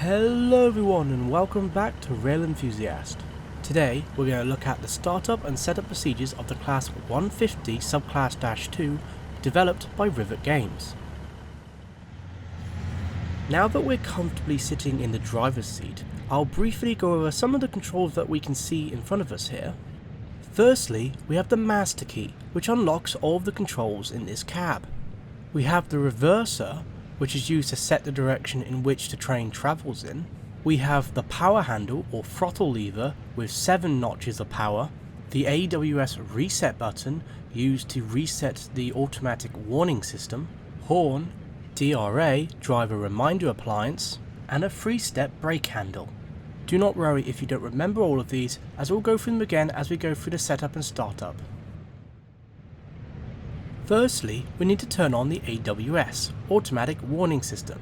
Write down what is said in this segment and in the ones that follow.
Hello everyone and welcome back to Rail Enthusiast. Today we're going to look at the startup and setup procedures of the Class 150 Subclass -2 developed by Rivet Games. Now that we're comfortably sitting in the driver's seat, I'll briefly go over some of the controls that we can see in front of us here. Firstly, we have the master key, which unlocks all of the controls in this cab. We have the reverser, which is used to set the direction in which the train travels in. We have the power handle or throttle lever with 7 notches of power, the AWS reset button used to reset the automatic warning system, horn, DRA driver reminder appliance, and a 3-step brake handle. Do not worry if you don't remember all of these, as we'll go through them again as we go through the setup and startup. Firstly, we need to turn on the AWS, Automatic Warning System.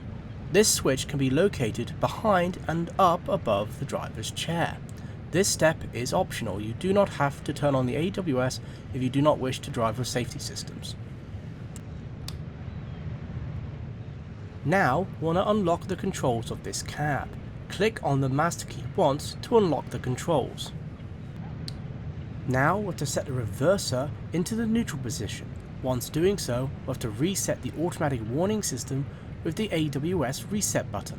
This switch can be located behind and up above the driver's chair. This step is optional. You do not have to turn on the AWS if you do not wish to drive with safety systems. Now, we want to unlock the controls of this cab. Click on the master key once to unlock the controls. Now, we have to set the reverser into the neutral position. Once doing so, we'll have to reset the automatic warning system with the AWS reset button.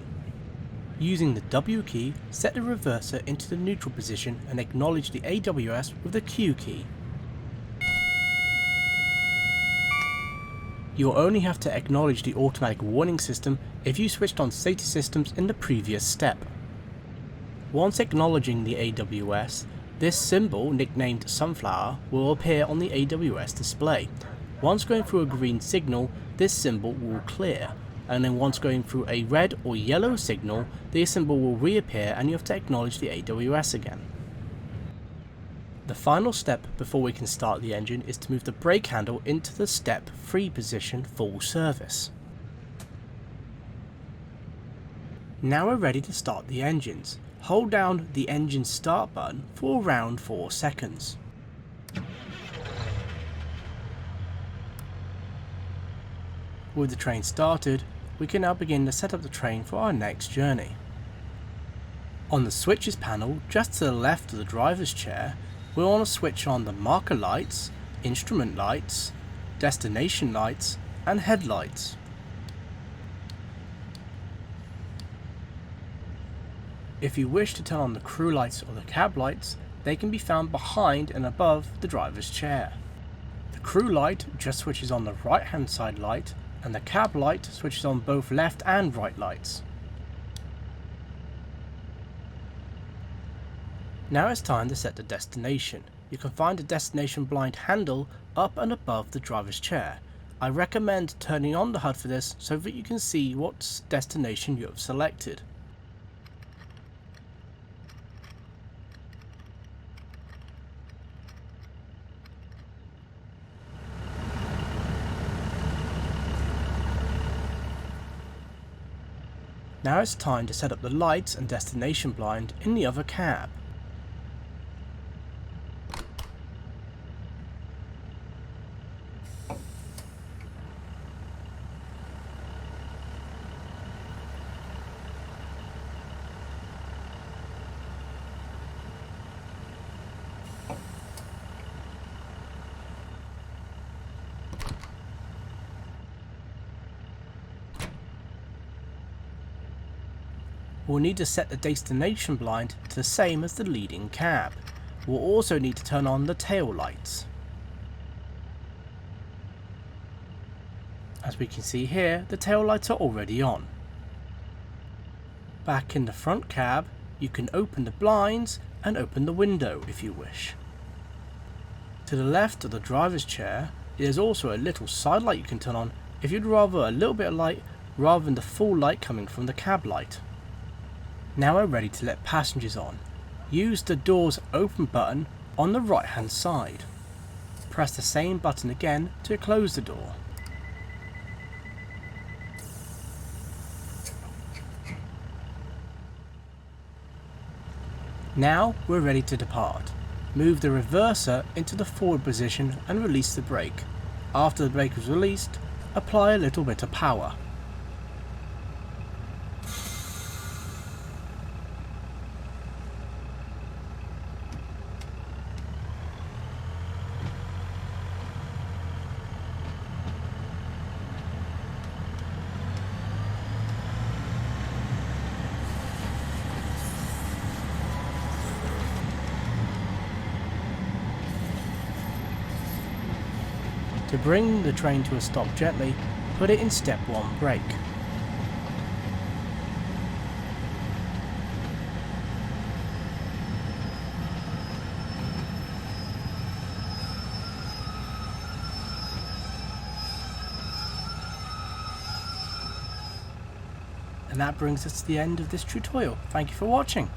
Using the W key, set the reverser into the neutral position and acknowledge the AWS with the Q key. You'll only have to acknowledge the automatic warning system if you switched on safety systems in the previous step. Once acknowledging the AWS, this symbol, nicknamed Sunflower, will appear on the AWS display. Once going through a green signal, this symbol will clear, and then once going through a red or yellow signal, this symbol will reappear and you have to acknowledge the AWS again. The final step before we can start the engine is to move the brake handle into the step 3 position full service. Now we're ready to start the engines. Hold down the engine start button for around 4 seconds. With the train started, we can now begin to set up the train for our next journey. On the switches panel, just to the left of the driver's chair, we'll want to switch on the marker lights, instrument lights, destination lights, and headlights. If you wish to turn on the crew lights or the cab lights, they can be found behind and above the driver's chair. The crew light just switches on the right hand side light, and the cab light switches on both left and right lights. Now it's time to set the destination. You can find the destination blind handle up and above the driver's chair. I recommend turning on the HUD for this so that you can see what destination you have selected. Now it's time to set up the lights and destination blind in the other cab. We'll need to set the destination blind to the same as the leading cab. We'll also need to turn on the tail lights. As we can see here, the tail lights are already on. Back in the front cab, you can open the blinds and open the window if you wish. To the left of the driver's chair, there's also a little side light you can turn on if you'd rather a little bit of light rather than the full light coming from the cab light. Now we're ready to let passengers on. Use the doors open button on the right hand side. Press the same button again to close the door. Now we're ready to depart. Move the reverser into the forward position and release the brake. After the brake is released, apply a little bit of power. To bring the train to a stop gently, put it in step 1 brake. And that brings us to the end of this tutorial. Thank you for watching.